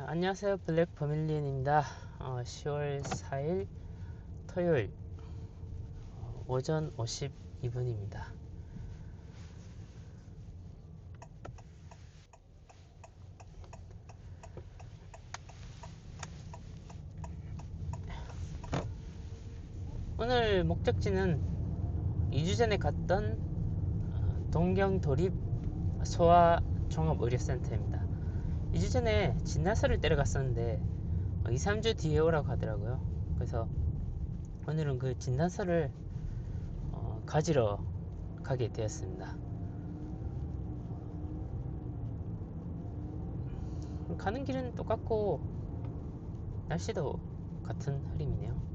안녕하세요. 블랙 버밀리언입니다. 10월 4일 토요일 오전 52분입니다. 오늘 목적지는 2주 전에 갔던 동경도립 소아종합의료센터입니다. 2주 전에 진단서를 때려 갔었는데 2, 3주 뒤에 오라고 하더라고요. 그래서 오늘은 그 진단서를 가지러 가게 되었습니다. 가는 길은 똑같고 날씨도 같은 흐림이네요.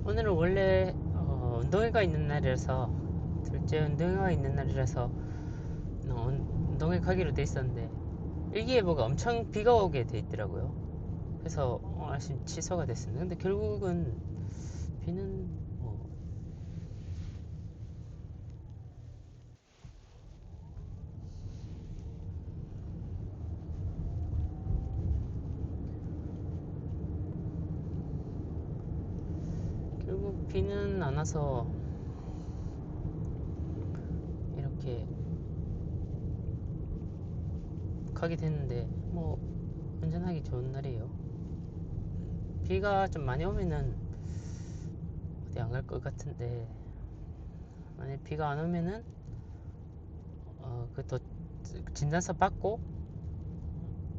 오늘은 원래 운동회가 있는 날이라서 둘째 운동회가 있는 날이라서 운동회 가기로 돼 있었는데 일기예보가 엄청 비가 오게 돼 있더라고요. 그래서 아침 취소가 됐습니다. 근데 결국은 비는 결국 비는 안 와서 이렇게 가게 됐는데 운전하기 좋은 날이에요. 비가 좀 많이 오면은 어디 안 갈 것 같은데 만약 비가 안 오면은 그 진단서 받고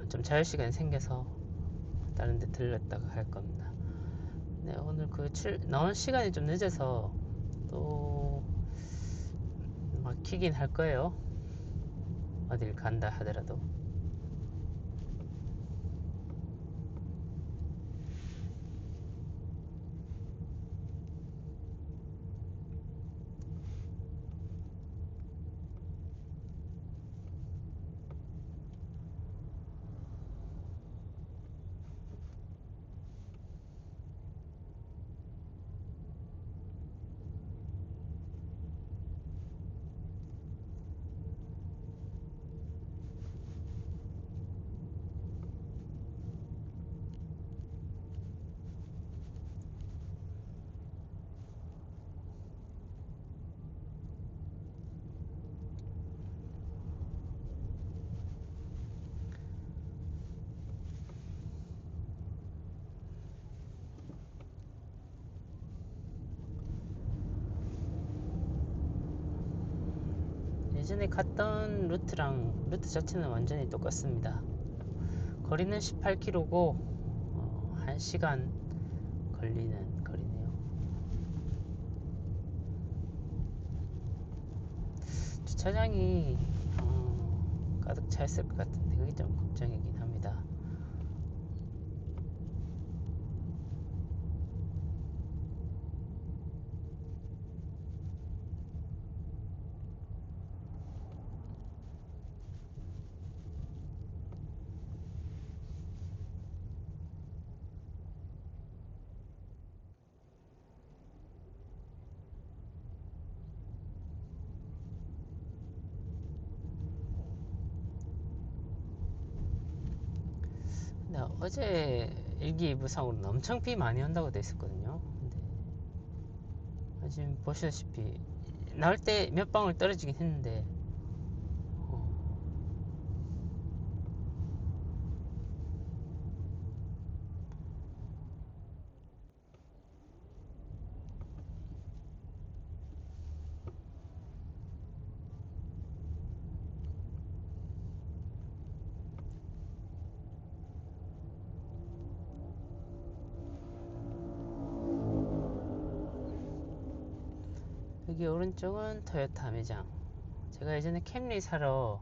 좀 자유시간이 생겨서 다른 데 들렀다가 갈 겁니다. 네, 오늘 나온 시간이 좀 늦어서 또 막히긴 할 거예요. 어딜 간다 하더라도. 예전에 갔던 루트 자체는 완전히 똑같습니다. 거리는 18km고 1시간 걸리는 거리네요. 주차장이 가득 차 있을 것 같은데 그게 좀 걱정이긴 합니다. 근데 어제 일기예보상으로는 엄청 비 많이 온다고 돼 있었거든요. 근데 지금 보시다시피 나올 때 몇 방울 떨어지긴 했는데 여기 오른쪽은 토요타 매장. 제가 예전에 캠리 살려고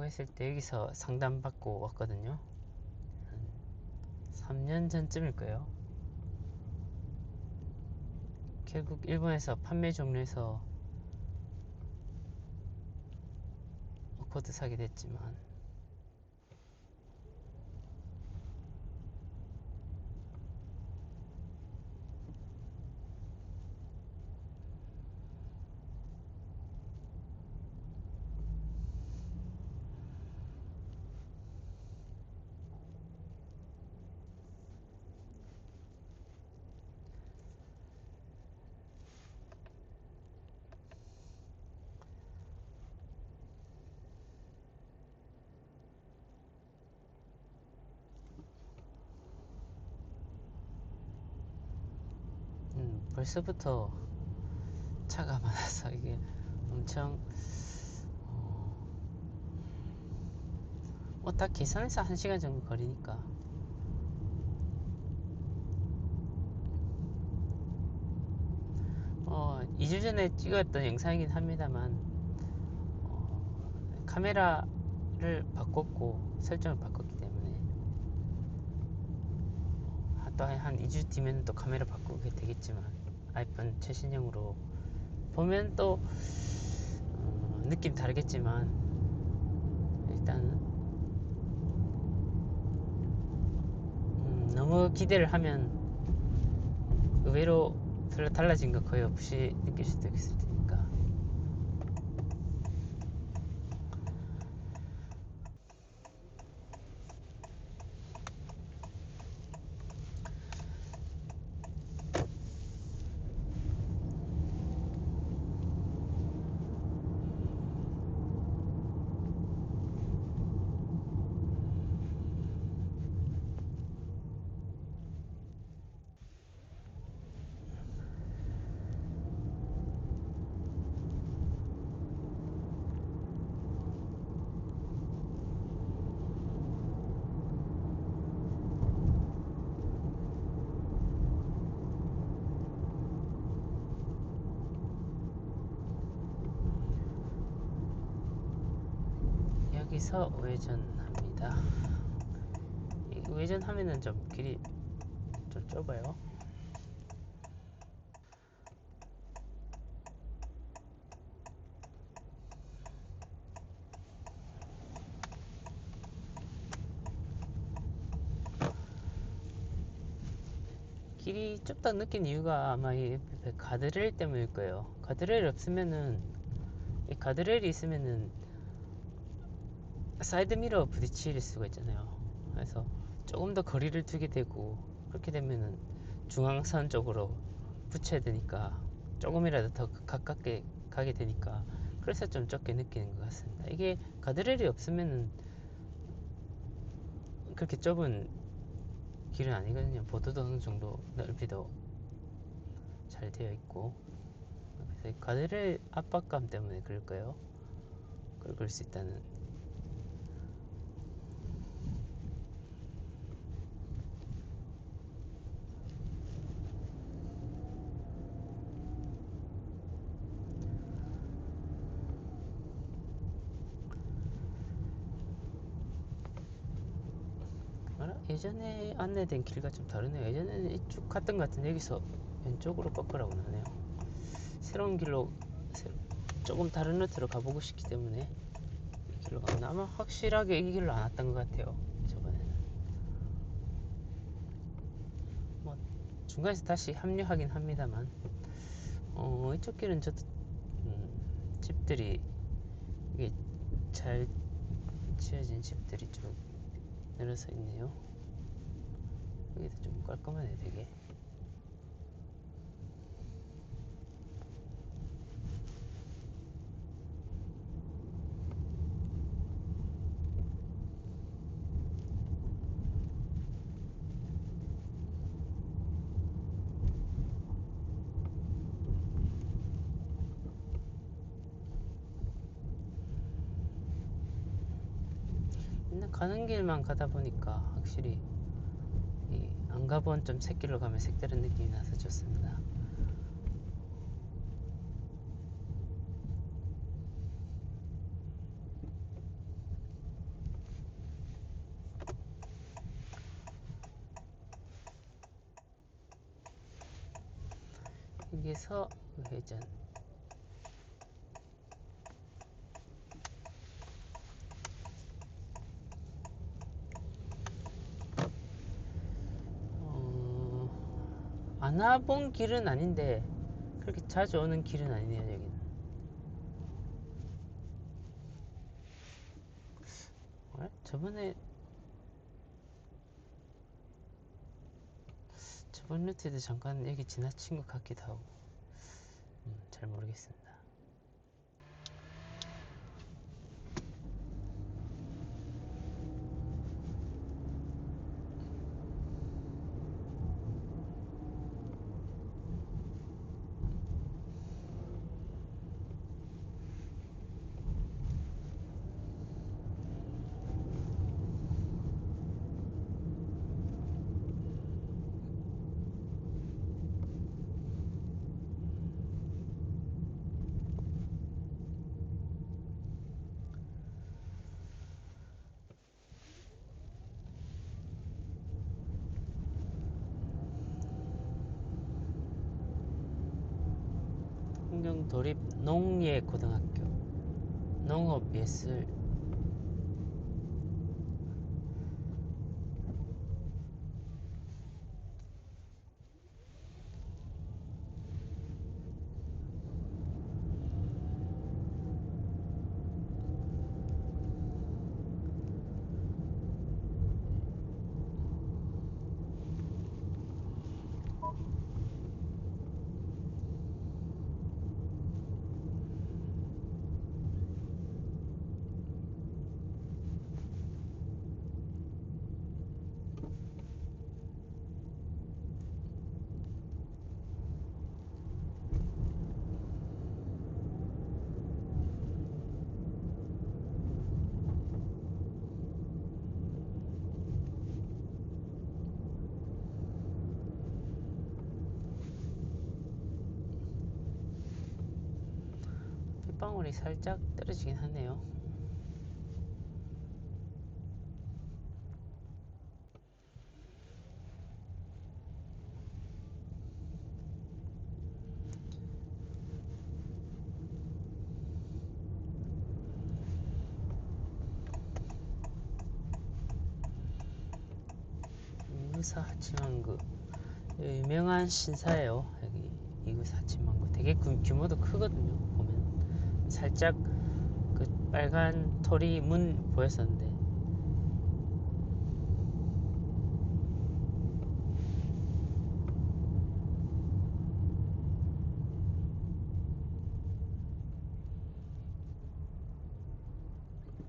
했을 때 여기서 상담받고 왔거든요. 3년 전쯤일 거예요. 결국 일본에서 판매 종료해서 어코드 사게 됐지만, 벌써부터 차가 많아서 이게 엄청 딱 계산해서 1시간 정도 거리니까. 2주 전에 찍었던 영상이긴 합니다만, 카메라를 바꿨고 설정을 바꿨기 때문에 또 한 2주 뒤면 또 카메라 바꾸게 되겠지만, 아이폰 최신형으로 보면 또 느낌 다르겠지만, 일단은 너무 기대를 하면 의외로 별로 달라진 거 거의 없이 느낄 수도 있을 테니까. 여기서 우회전합니다. 우회전하면은 좀 길이 좀 좁아요. 길이 좁다 느낀 이유가 아마 이 가드레일 때문일 거예요. 가드레일 없으면은, 이 가드레일이 있으면은 사이드미러 부딪힐 수가 있잖아요. 그래서 조금 더 거리를 두게 되고, 그렇게 되면은 중앙선 쪽으로 붙여야 되니까 조금이라도 더 가깝게 가게 되니까, 그래서 좀 좁게 느끼는 것 같습니다. 이게 가드레일이 없으면은 그렇게 좁은 길은 아니거든요. 보도도 어느 정도 넓이도 잘 되어 있고, 그래서 가드레일 압박감 때문에 그럴 거예요. 그럴 수 있다는. 예전에 안내된 길과 좀 다르네요. 예전에는 이쪽 갔던 것 같은데 여기서 왼쪽으로 꺾으라고 하네요. 새로운 길로 조금 다른 루트로 가보고 싶기 때문에 이 길로 가면, 아마 확실하게 이 길로 안 왔던 것 같아요. 저번에는 뭐 중간에서 다시 합류하긴 합니다만, 이쪽 길은 집들이, 이게 잘 지어진 집들이 쭉 늘어서 있네요. 여기도 좀 깔끔하네 되게. 맨날 가는 길만 가다 보니까 확실히 안 가본 좀 새길로 가면 색다른 느낌이 나서 좋습니다. 여기서 회전. 안 와본 길은 아닌데 그렇게 자주 오는 길은 아니네요. 여기는 저번 루트에도 잠깐 여기 지나친 것 같기도 하고 잘 모르겠습니다. 흥정도립 농예고등학교 농업예술. 빗방울이 살짝 떨어지긴 하네요. 이구사 하치만구 유명한 신사예요. 여기 이구사 하치만구 되게 규모도 크거든요. 보면 살짝 그 빨간 토리 문 보였었는데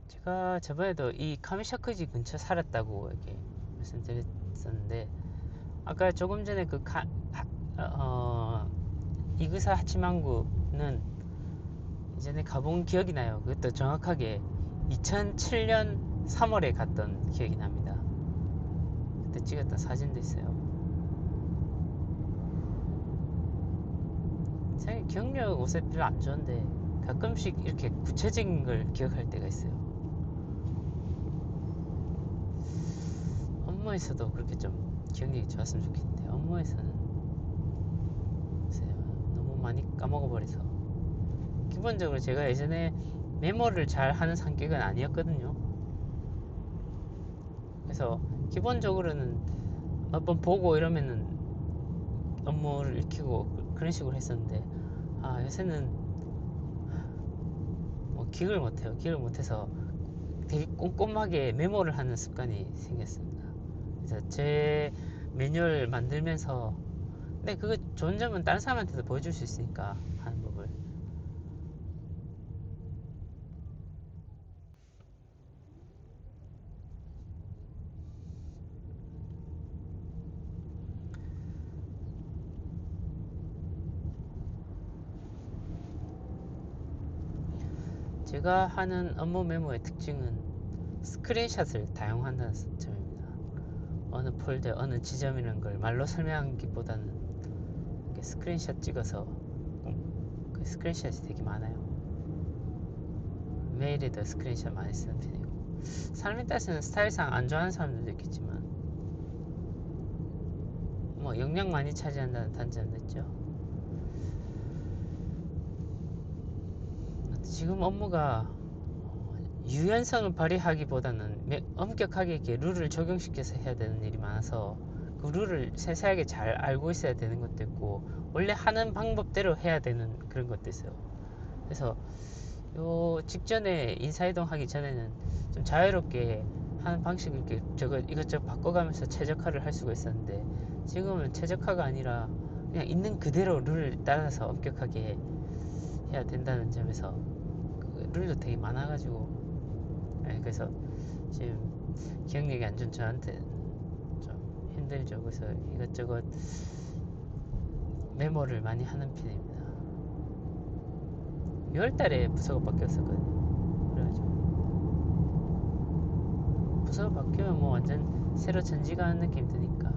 제가 저번에도 이 카미샤크지 근처 살았다고 이렇게 말씀드렸었는데 아까 조금 전에 이그사 하치만구는 이전에 가본 기억이 나요. 그것도 정확하게 2007년 3월에 갔던 기억이 납니다. 그때 찍었던 사진도 있어요. 사실 기억력 요새 별로 안 좋은데 가끔씩 이렇게 구체적인 걸 기억할 때가 있어요. 업무에서도 그렇게 좀 기억력이 좋았으면 좋겠는데 업무에서는 글쎄요, 너무 많이 까먹어버려서. 기본적으로 제가 예전에 메모를 잘 하는 성격은 아니었거든요. 그래서 기본적으로는 몇 번 보고 이러면은 업무를 익히고 그런 식으로 했었는데 요새는 뭐 기억을 못해요. 기억을 못해서 되게 꼼꼼하게 메모를 하는 습관이 생겼습니다. 그래서 제 매뉴얼 만들면서 근데 그거 좋은 점은 다른 사람한테도 보여줄 수 있으니까 하는 법을. 제가 하는 업무 메모의 특징은 스크린샷을 다용한다는 점입니다. 어느 폴더 어느 지점이라는 걸 말로 설명하기보다는 이렇게 스크린샷 찍어서 그 스크린샷이 되게 많아요. 메일에도 스크린샷 많이 쓰는 편이고, 삶에 따라서는 스타일상 안 좋아하는 사람들도 있겠지만 뭐 용량 많이 차지한다는 단점도 있죠. 지금 업무가 유연성을 발휘하기보다는 엄격하게 이렇게 룰을 적용시켜서 해야 되는 일이 많아서 그 룰을 세세하게 잘 알고 있어야 되는 것도 있고, 원래 하는 방법대로 해야 되는 그런 것도 있어요. 그래서 요 직전에 인사이동 하기 전에는 좀 자유롭게 하는 방식을 이렇게 이것저것 바꿔가면서 최적화를 할 수가 있었는데, 지금은 최적화가 아니라 그냥 있는 그대로 룰을 따라서 엄격하게 해야 된다는 점에서 그 룰도 되게 많아가지고, 그래서 지금 기억력이 안 좋은 저한테 좀 힘들죠. 그래서 이것저것 메모를 많이 하는 편입니다. 6월달에 부서가 바뀌었었거든요. 그래가지고 부서가 바뀌면 뭐 완전 새로 전지가는 느낌 드니까.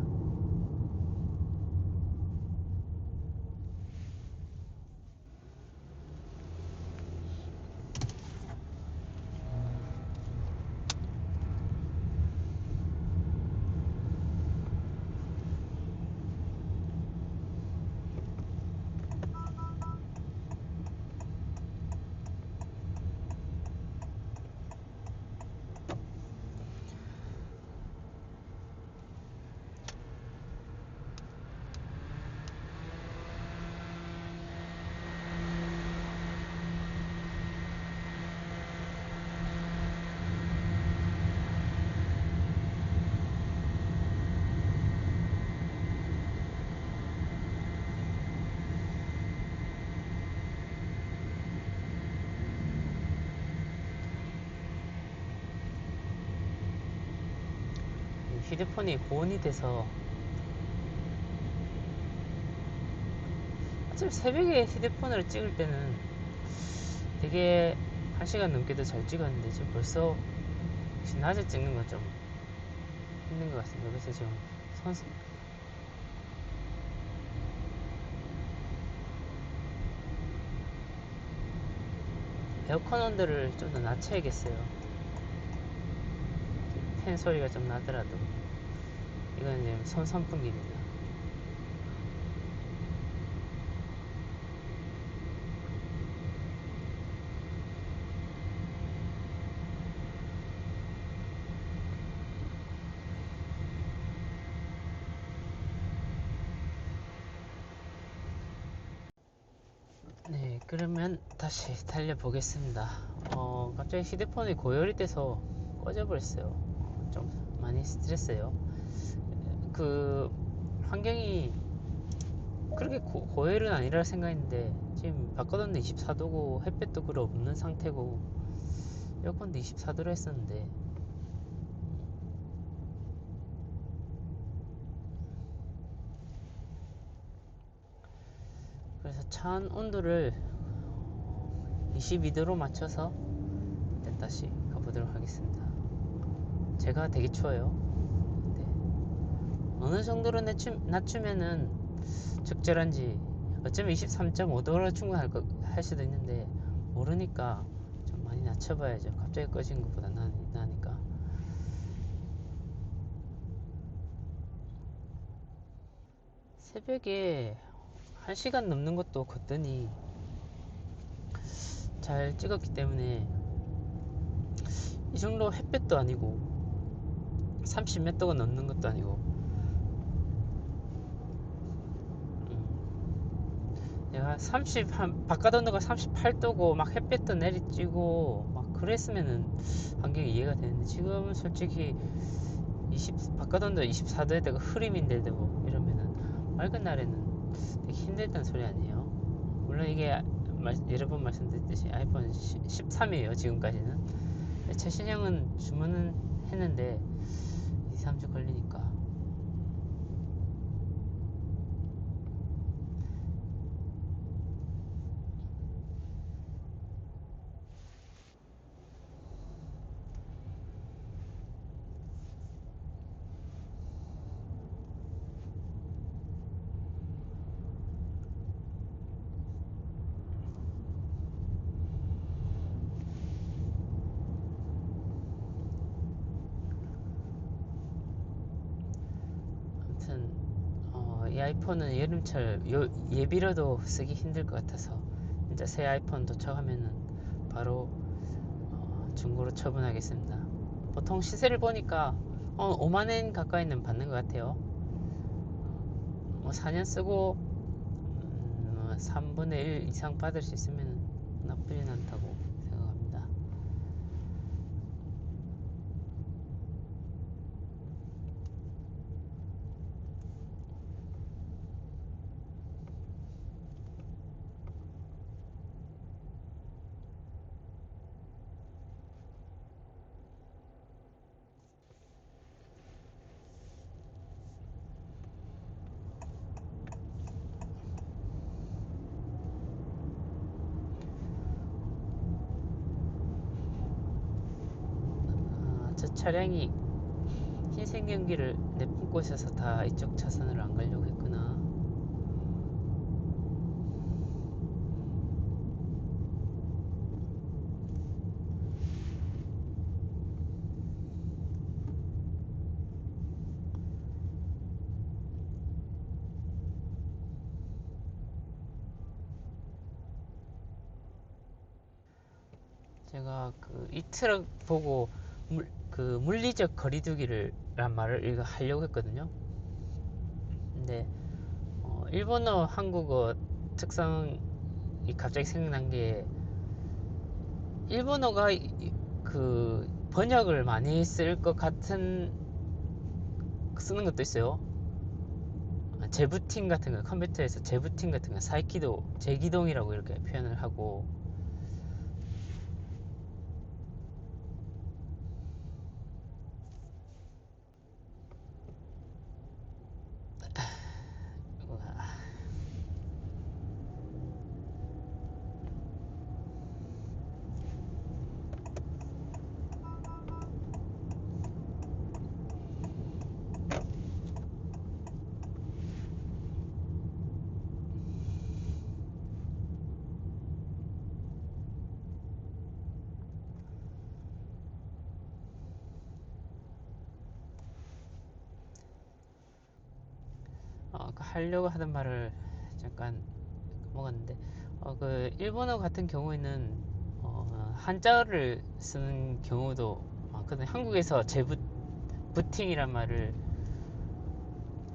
휴대폰이 고온이 돼서 어차피 새벽에 휴대폰으로 찍을 때는 되게 1시간 넘게도 잘 찍었는데, 지금 벌써 낮에 찍는 건 좀 힘든 것 같습니다. 그래서 지금 에어컨 온도를 좀 더 낮춰야겠어요. 팬 소리가 좀 나더라도. 이건 지금 선선풍기입니다. 네, 그러면 다시 달려보겠습니다. 갑자기 휴대폰이 고열이 돼서 꺼져버렸어요. 좀 많이 스트레스예요. 그 환경이 그렇게 고열은 아니라 생각했는데, 지금 바꿔뒀는데 24도고 햇볕도 그래 없는 상태고 에어컨도 24도로 했었는데, 그래서 차 안 온도를 22도로 맞춰서 일단 다시 가보도록 하겠습니다. 제가 되게 추워요. 네. 어느 정도로 낮추면은 적절한지, 어쩌면 23.5도로 충분할 할 수도 있는데, 모르니까 좀 많이 낮춰봐야죠. 갑자기 꺼진 것보다 나니까. 새벽에 1시간 넘는 것도 걷더니 잘 찍었기 때문에, 이 정도 햇볕도 아니고 30 몇 도가 넘는 것도 아니고, 내가 바깥 온도가 38도고 막 햇볕도 내리쬐고 막 그랬으면은 환경이 이해가 되는데, 지금은 솔직히 바깥 온도 24도에다가 흐림인데도 이러면은 맑은 날에는 되게 힘들다는 소리 아니에요. 물론 이게 여러 번 말씀드렸듯이 아이폰 13이에요 지금까지는. 최신형은 주문은 했는데 2, 3주 걸리니까. 아무튼 이 아이폰은 여름철 예비로도 쓰기 힘들 것 같아서 진짜 새 아이폰 도착하면은 바로 중고로 처분하겠습니다. 보통 시세를 보니까 5만원 가까이는 받는 것 같아요. 뭐 4년 쓰고 3분의 1 이상 받을 수 있으면 나쁘진 않다고 생각합니다. 저 차량이 흰색 연기를 내뿜고 있어서 다 이쪽 차선으로 안 가려고 했구나. 제가 이 트럭 보고 물리적 거리두기란 말을 이거 하려고 했거든요. 근데 일본어 한국어 특성이 갑자기 생각난 게 일본어가 번역을 많이 쓸 것 같은 쓰는 것도 있어요. 재부팅 같은 거, 컴퓨터에서 재부팅 같은 거, 사이키도, 재기동이라고 이렇게 표현을 하고. 하려고 하던 말을 잠깐 먹었는데, 일본어 같은 경우에는 한자어를 쓰는 경우도 많거든요. 한국에서 부팅이란 말을,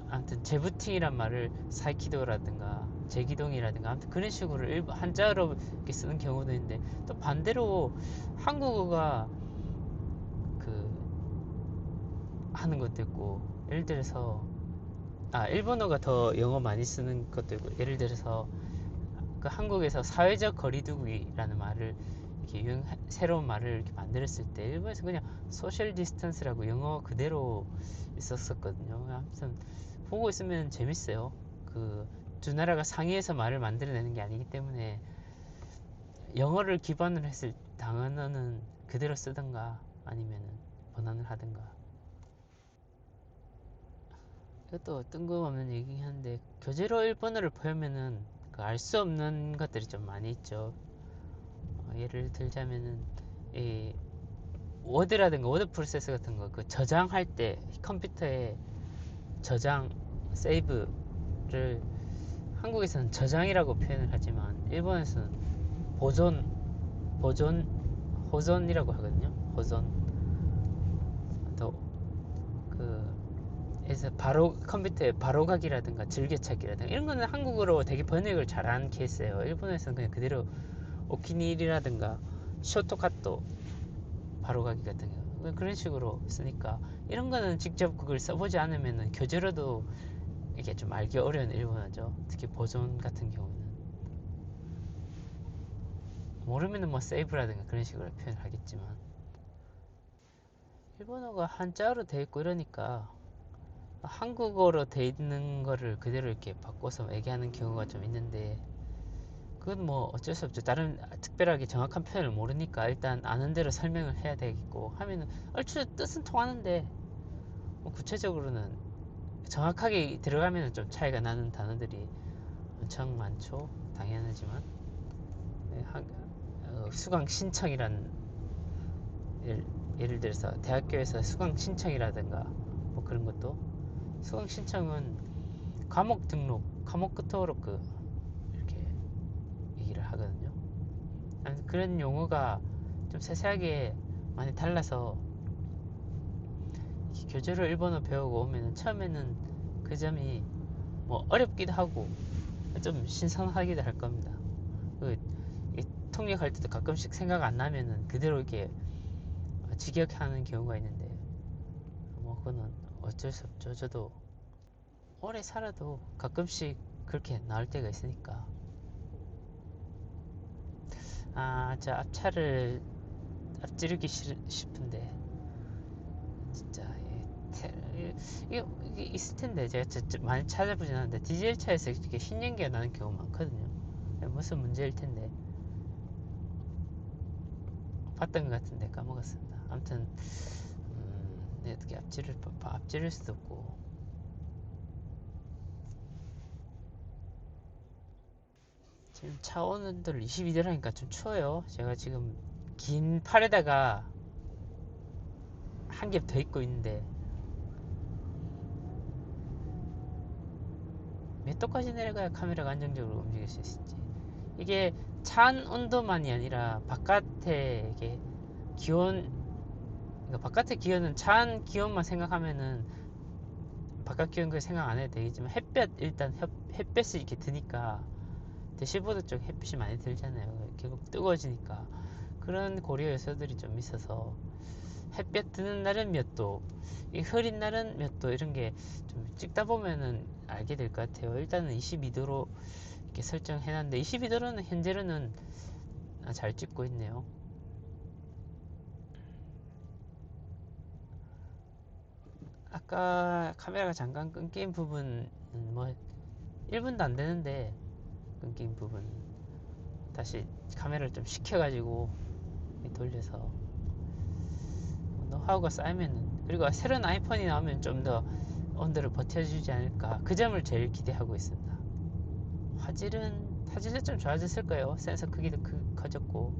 아무튼 재부팅이란 말을 사이키도라든가 재기동이라든가 아무튼 그런 식으로 한자어로 이렇게 쓰는 경우도 있는데, 또 반대로 한국어가 하는 것도 있고, 예를 들어서 일본어가 더 영어 많이 쓰는 것도 있고, 예를 들어서 한국에서 사회적 거리두기라는 말을 이렇게 새로운 말을 이렇게 만들었을 때 일본에서 그냥 소셜 디스턴스라고 영어 그대로 있었었거든요. 아무튼 보고 있으면 재밌어요. 두 나라가 상의해서 말을 만들어내는 게 아니기 때문에 영어를 기반으로 했을 단어는 그대로 쓰던가 아니면 번안을 하든가. 이것도 뜬금없는 얘기긴 한데, 교재로 일본어를 보면은 알 수 없는 것들이 좀 많이 있죠. 예를 들자면은 이 워드라든가 워드 프로세서 같은 거 저장할 때 컴퓨터에 저장 세이브를 한국에서는 저장이라고 표현을 하지만 일본에서는 보존 호존이라고 하거든요. 호존. 또 그래서 바로 컴퓨터에 바로가기라든가 즐겨찾기라든가 이런 거는 한국어로 되게 번역을 잘한 케이스예요. 일본에서는 그냥 그대로 오키니일이라든가 쇼토카토 바로가기 같은 거 그런 식으로 쓰니까, 이런 거는 직접 그걸 써보지 않으면 교재로도 이게 좀 알기 어려운 일본어죠. 특히 보존 같은 경우는 모르면은 뭐 세이브라든가 그런 식으로 표현을 하겠지만, 일본어가 한자어로 돼 있고 이러니까 한국어로 돼 있는 거를 그대로 이렇게 바꿔서 얘기하는 경우가 좀 있는데, 그건 뭐 어쩔 수 없죠. 다른 특별하게 정확한 표현을 모르니까 일단 아는 대로 설명을 해야 되겠고 하면은 얼추 뜻은 통하는데, 뭐 구체적으로는 정확하게 들어가면 좀 차이가 나는 단어들이 엄청 많죠. 당연하지만 수강 신청이란 예를 들어서 대학교에서 수강 신청이라든가 뭐 그런 것도 수강 신청은 과목 등록, 과목 등록 이렇게 얘기를 하거든요. 그런 용어가 좀 세세하게 많이 달라서 교재로 일본어 배우고 오면 처음에는 그 점이 뭐 어렵기도 하고 좀 신선하기도 할 겁니다. 통역할 때도 가끔씩 생각 안 나면은 그대로 이렇게 직역하는 경우가 있는데 뭐 그거는 어쩔 수 없죠. 저도 오래 살아도 가끔씩 그렇게 나올 때가 있으니까. 저 앞차를 앞지르기 싶은데 진짜 이게 있을 텐데 제가 많이 찾아보진 않는데 디젤 차에서 이렇게 흰 연기가 나는 경우 많거든요. 무슨 문제일 텐데 봤던 것 같은데 까먹었습니다. 아무튼 어떻게 앞지를 수도 없고. 지금 차 온도를 22도라니까 좀 추워요. 제가 지금 긴 팔에다가 한 겹 더 입고 있는데 몇 도까지 내려가야 카메라가 안정적으로 움직일 수 있을지. 이게 차 안 온도만이 아니라 바깥에 이게 기온, 그러니까 바깥의 기온은 차 안 기온만 생각하면은 바깥 기온 그 생각 안 해도 되겠지만 일단 햇볕이 이렇게 드니까 대시보드 쪽 햇빛이 많이 들잖아요. 결국 뜨거워지니까 그런 고려 요소들이 좀 있어서 햇볕 드는 날은 몇 도, 이 흐린 날은 몇 도, 이런 게 좀 찍다 보면은 알게 될 것 같아요. 일단은 22도로 이렇게 설정해놨는데 22도로는 현재로는 잘 찍고 있네요. 아까 카메라가 잠깐 끊긴 부분 뭐 1분도 안 되는데 끊긴 부분 다시 카메라를 좀 식혀가지고 돌려서 노하우가 쌓이면은, 그리고 새로운 아이폰이 나오면 좀 더 온도를 버텨주지 않을까, 그 점을 제일 기대하고 있습니다. 화질은 좀 좋아졌을 거예요. 센서 크기도 커졌고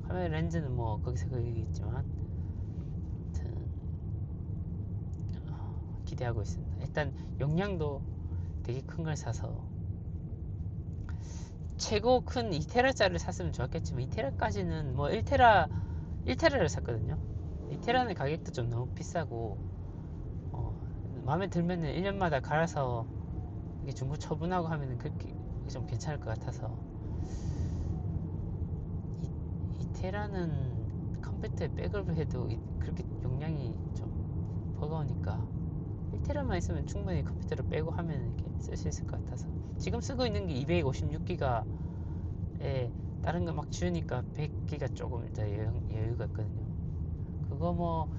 카메라 렌즈는 뭐 거기서 거기겠지만 기대하고 있습니다. 일단 용량도 되게 큰 걸 사서 최고 큰 2테라짜리를 샀으면 좋았겠지만 2테라까지는 뭐 1테라를 샀거든요. 2테라는 가격도 좀 너무 비싸고 마음에 들면은 1년마다 갈아서 이게 중고 처분하고 하면은 그렇게 좀 괜찮을 것 같아서 2테라는 컴퓨터에 백업을 해도 그렇게 용량이 좀 버거우니까 1테라만 있으면 충분히 컴퓨터를 빼고 하면 이렇게 쓸 수 있을 것 같아서 지금 쓰고 있는 게 256기가에 다른 거 막 지우니까 100기가 조금 더 여유가 있거든요. 그거 뭐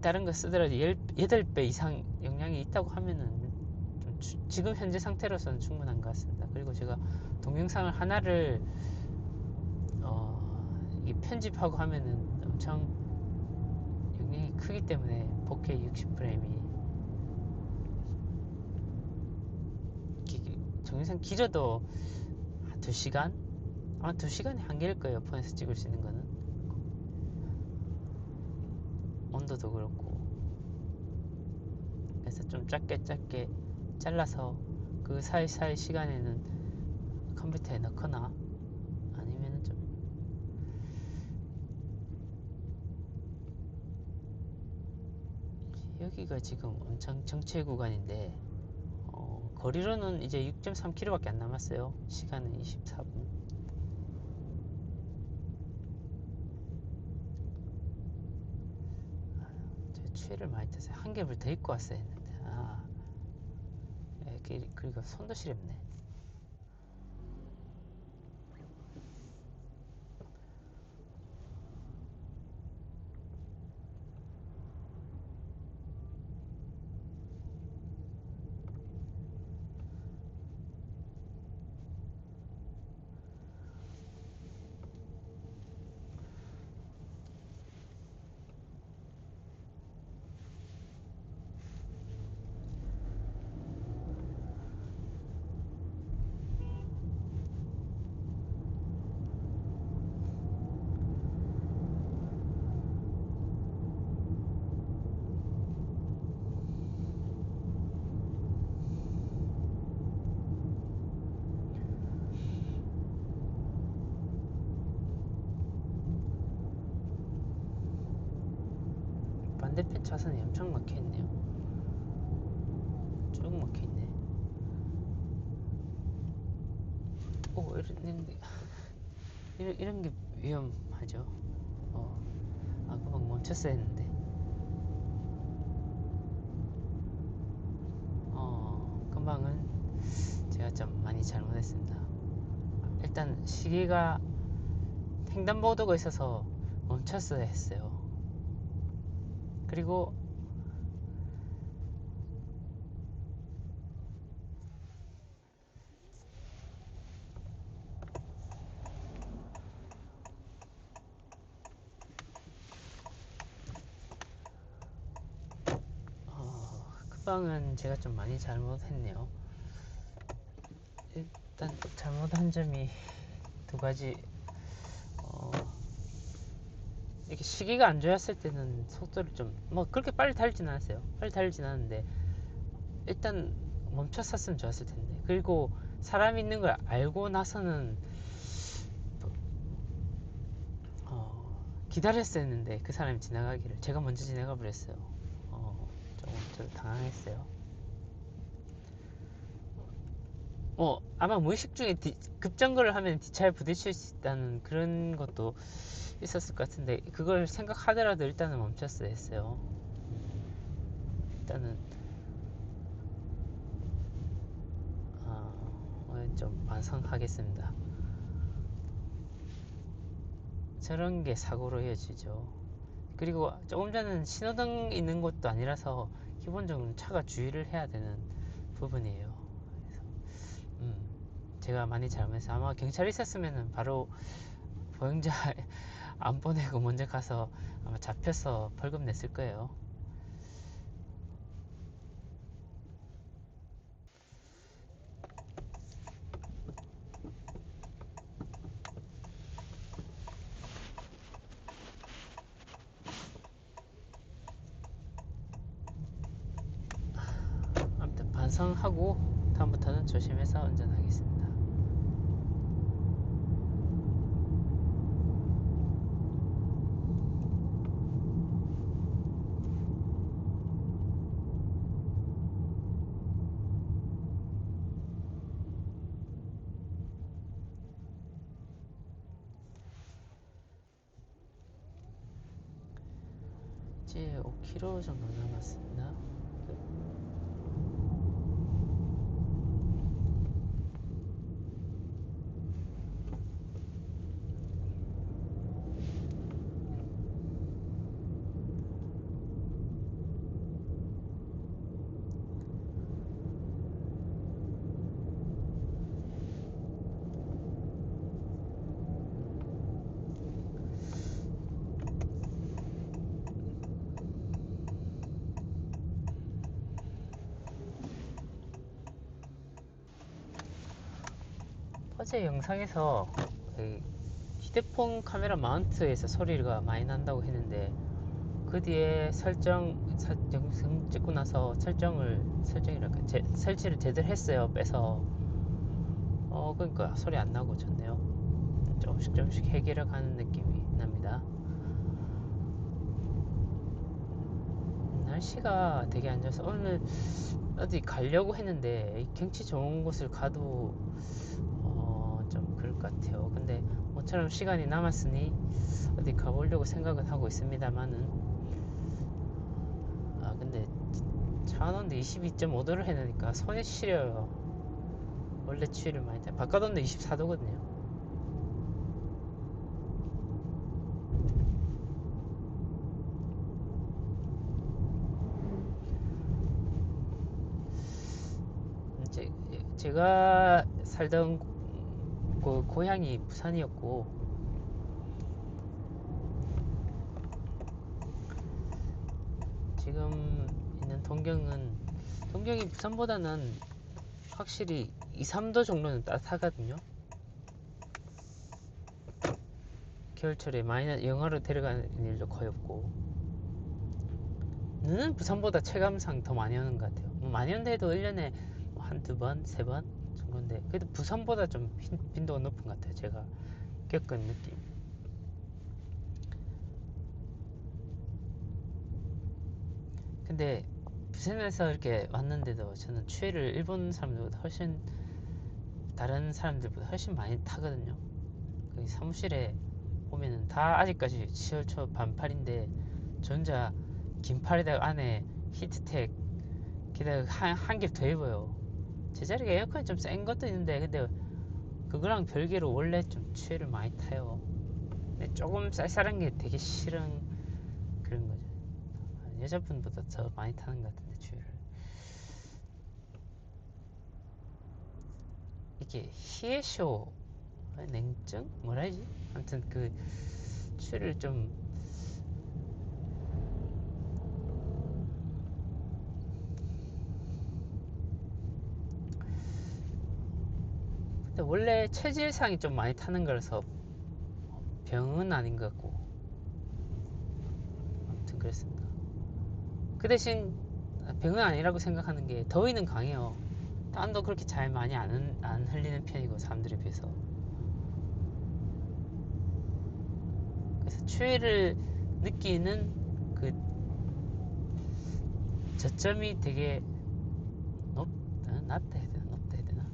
다른 거 쓰더라도 8배 이상 용량이 있다고 하면은 좀 지금 현재 상태로서는 충분한 것 같습니다. 그리고 제가 동영상을 하나를 이게 편집하고 하면은 엄청 용량이 크기 때문에 4K 60프레임이 동영상 길어도 2시간? 아마 2시간이 한계일 거예요. 폰에서 찍을 수 있는 거는. 온도도 그렇고. 그래서 좀 짧게 잘라서 그 사이사이 시간에는 컴퓨터에 넣거나 아니면은 좀 여기가 지금 엄청 정체 구간인데 거리로는 이제 6.3km밖에 안 남았어요. 시간은 24분. 제가 추위를 많이 타서 한 겹을 더 입고 왔어야 했는데 그리고 손도 시렵네. 앞에 차선이 엄청 막혀있네요. 쭉 막혀있네. 오, 이런 게 위험하죠. 금방 멈췄어야 했는데. 금방은 제가 좀 많이 잘못했습니다. 일단 시계가 횡단보도가 있어서 멈췄어야 했어요. 그리고 금방은 제가 좀 많이 잘못했네요. 일단 잘못한 점이 두 가지. 이렇게 시기가 안 좋았을 때는 속도를 좀 그렇게 빨리 달진 않았어요. 빨리 달진 않았는데 일단 멈췄었으면 좋았을 텐데. 그리고 사람 있는 걸 알고 나서는 기다렸어야 했는데 그 사람이 지나가기를 제가 먼저 지나가 버렸어요. 조금 저 당황했어요. 아마 무의식 중에 급정거를 하면 뒷차에 부딪힐 수 있다는 그런 것도 있었을 것 같은데 그걸 생각하더라도 일단은 멈췄어야 했어요. 일단은 오늘 좀 반성하겠습니다. 저런 게 사고로 이어지죠. 그리고 조금 전에는 신호등 있는 것도 아니라서 기본적으로 차가 주의를 해야 되는 부분이에요. 그래서 제가 많이 잘못해서 아마 경찰이 있었으면 바로 보행자 안 보내고 먼저 가서 아마 잡혀서 벌금 냈을 거예요. 아무튼 반성하고 다음부터는 조심해서 운전하겠습니다. 이제 5km 정도 남았습니다. 어제 영상에서 휴대폰 카메라 마운트에서 소리가 많이 난다고 했는데 그 뒤에 영상 찍고 나서 설치를 제대로 했어요. 빼서 그러니까 소리 안 나고 좋네요. 조금씩 해결해 가는 느낌이 납니다. 날씨가 되게 안 좋아서 오늘 어디 가려고 했는데 경치 좋은 곳을 가도 좀 그럴 것 같아요. 근데 모처럼 시간이 남았으니 어디 가보려고 생각은 하고 있습니다만은 근데 차 안온도 22.5도를 해놓으니까 손이 시려요. 원래 추위를 많이 타요. 바깥 온도 24도거든요. 제가 살던 고향이 부산이었고 지금 있는 동경이 부산보다는 확실히 2, 3도 정도는 따뜻하거든요. 겨울철에 영하로 데려가는 일도 거의 없고 눈은 부산보다 체감상 더 많이 오는 것 같아요. 많이 온데도 1년에 한두 번, 세 번 정도인데 그래도 부산보다 좀 빈도가 높은 것 같아요. 제가 겪은 느낌. 근데 부산에서 이렇게 왔는데도 저는 추위를 일본 사람들보다 훨씬, 다른 사람들보다 훨씬 많이 타거든요. 그 사무실에 보면은 다 아직까지 10월 초 반팔인데 저 혼자 긴팔에다가 안에 히트텍 게다가 한 겹 더 입어요. 제 자리가 에어컨이 좀 센 것도 있는데 근데 그거랑 별개로 원래 좀 추위를 많이 타요. 근데 조금 쌀쌀한 게 되게 싫은 그런 거죠. 여자분보다 더 많이 타는 것 같은데 추위를. 이게 희애쇼, 냉증? 뭐라 해야지? 아무튼 그 추위를 좀, 근데 원래 체질상이 좀 많이 타는 거라서 병은 아닌 것 같고 아무튼 그렇습니다. 그 대신 병은 아니라고 생각하는 게 더위는 강해요. 땀도 그렇게 잘 많이 안 흘리는 편이고 사람들에 비해서. 그래서 추위를 느끼는 그 저점이 되게 낮다 해야 되나? 높다 해야 되나?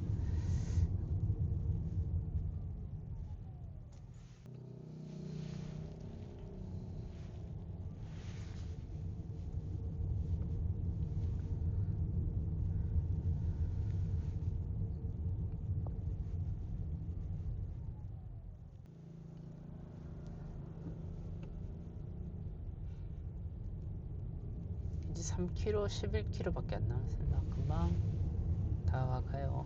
이제 3km, 11km밖에 안 남았습니다. 금방 다 와가요.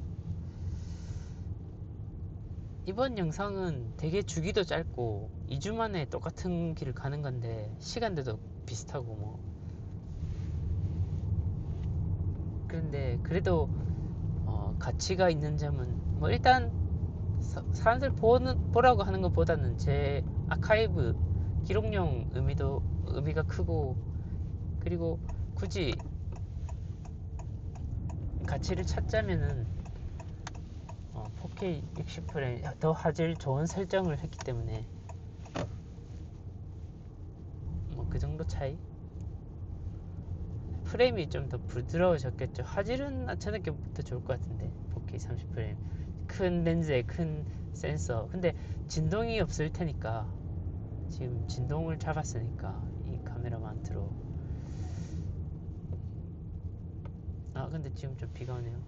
이번 영상은 되게 주기도 짧고 2주 만에 똑같은 길을 가는 건데 시간대도 비슷하고 뭐 그런데 그래도 가치가 있는 점은 뭐 일단 사람들 보라고 하는 것보다는 제 아카이브 기록용 의미가 크고, 그리고 굳이 가치를 찾자면은 4K 60프레임 더 화질 좋은 설정을 했기 때문에 뭐 그 정도 차이. 프레임이 좀 더 부드러워졌겠죠. 화질은 저는 더 좋을 것 같은데 4K 30프레임 큰 렌즈에 큰 센서. 근데 진동이 없을 테니까 지금 진동을 잡았으니까 이 카메라만트로. 근데 지금 좀 비가 오네요.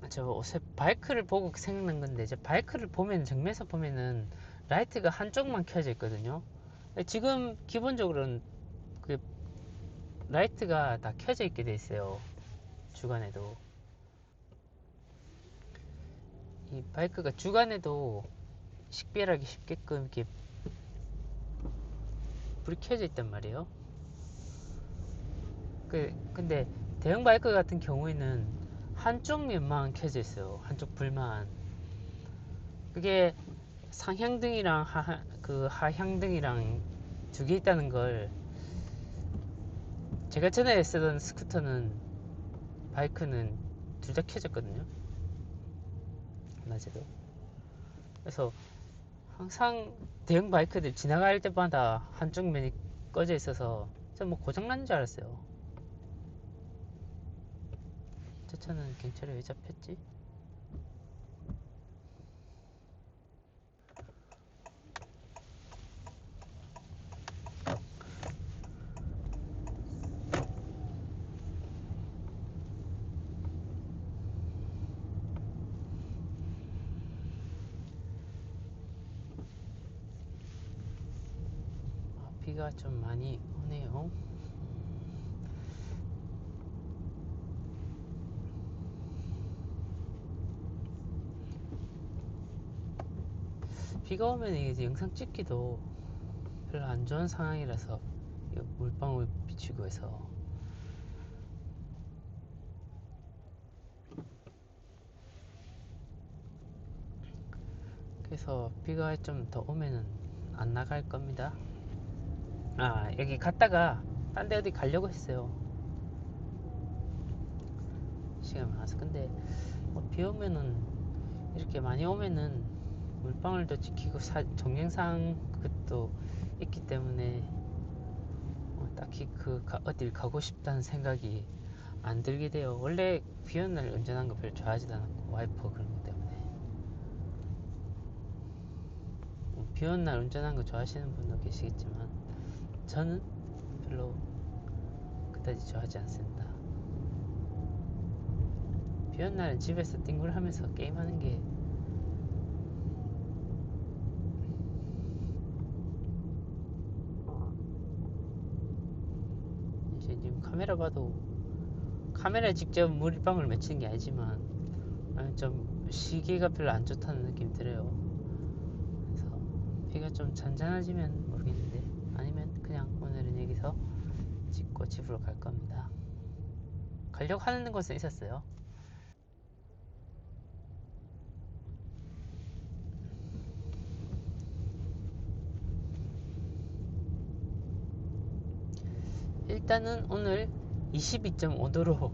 저 옷에 바이크를 보고 생각난 건데, 이제 바이크를 보면 정면에서 보면은 라이트가 한쪽만 켜져 있거든요. 지금 기본적으로는 그 라이트가 다 켜져 있게 돼 있어요. 주간에도. 이 바이크가 주간에도 식별하기 쉽게끔 이렇게 불이 켜져 있단 말이에요. 근데 대형 바이크 같은 경우에는 한쪽 면만 켜져 있어요. 한쪽 불만. 그게 상향등이랑 하향등이랑 두 개 있다는 걸, 제가 전에 쓰던 스쿠터는, 바이크는 둘 다 켜졌거든요. 낮에도. 그래서 항상 대형 바이크들 지나갈 때마다 한쪽 면이 꺼져 있어서 전 뭐 고장난 줄 알았어요. 저 차는 경찰에 왜 잡혔지? 비가 좀 많이 오네요. 비가 오면 이제 영상 찍기도 별로 안 좋은 상황이라서 물방울 비치고 해서. 그래서 비가 좀 더 오면은 안 나갈 겁니다. 여기 갔다가 딴 데 어디 가려고 했어요. 시간이 많아서. 근데 비 오면은 이렇게 많이 오면은 물방울도 찍히고 동영상 그것도 있기 때문에 딱히 어딜 가고 싶다는 생각이 안 들게 돼요. 원래 비 오는 날 운전하는 거 별로 좋아하지도 않았고, 와이퍼 그런 것 때문에. 비 오는 날 운전하는 거 좋아하시는 분도 계시겠지만 저는 별로 그다지 좋아하지 않습니다. 비 오는 날은 집에서 띵굴하면서 게임하는 게 이제 지금 카메라 봐도 카메라에 직접 물방울 맺히는 게 아니지만 좀 시계가 별로 안 좋다는 느낌이 들어요. 그래서 비가 좀 잔잔해지면 모르겠는데, 아니면 그냥 오늘은 여기서 찍고 집으로 갈 겁니다. 가려고 하는 곳은 있었어요. 일단은 오늘 22.5도로,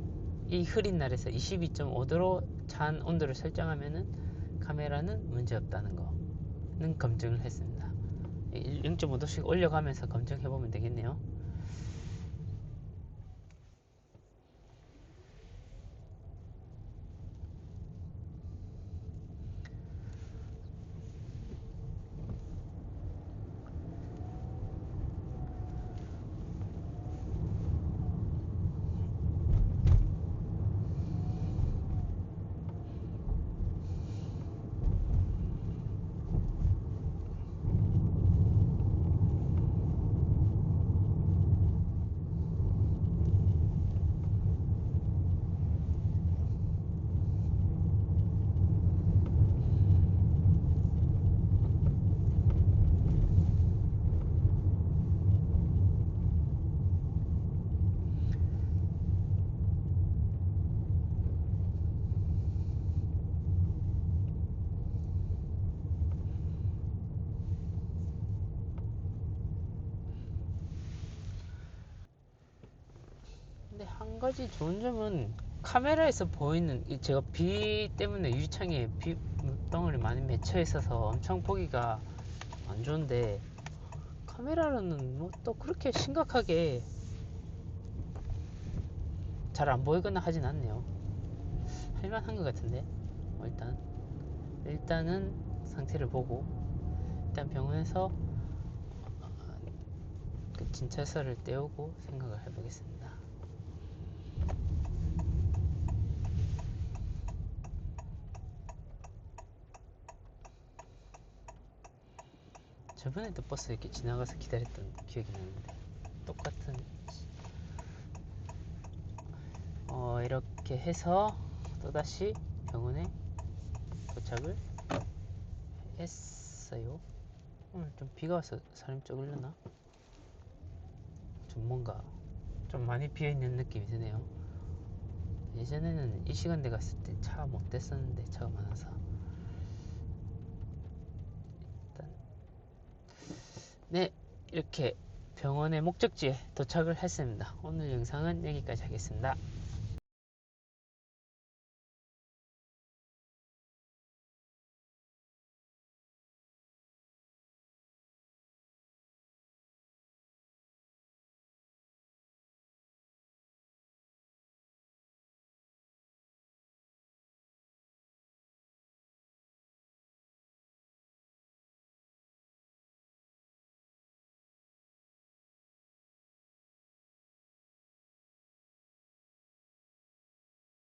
이 흐린 날에서 22.5도로 잔 온도를 설정하면은 카메라는 문제 없다는 거는 검증을 했습니다. 0.5도씩 올려가면서 검증해 보면 되겠네요. 근데 한 가지 좋은 점은 카메라에서 보이는, 제가 비 때문에 유리창에 비 물덩어리 많이 맺혀 있어서 엄청 보기가 안 좋은데, 카메라로는 뭐 또 그렇게 심각하게 잘 안 보이거나 하진 않네요. 할만한 것 같은데. 일단은 상태를 보고 일단 병원에서 그 진찰서를 떼우고 생각을 해보겠습니다. 저번에도 버스 이렇게 지나가서 기다렸던 기억이 나는데, 똑같은 이렇게 해서 또다시 병원에 도착을 했어요. 오늘 좀 비가 와서 사람이 쩍으려나? 좀 뭔가 좀 많이 비어있는 느낌이 드네요. 예전에는 이 시간대 갔을 때 차가 못 됐었는데, 차가 많아서. 일단 네, 이렇게 병원의 목적지에 도착을 했습니다. 오늘 영상은 여기까지 하겠습니다.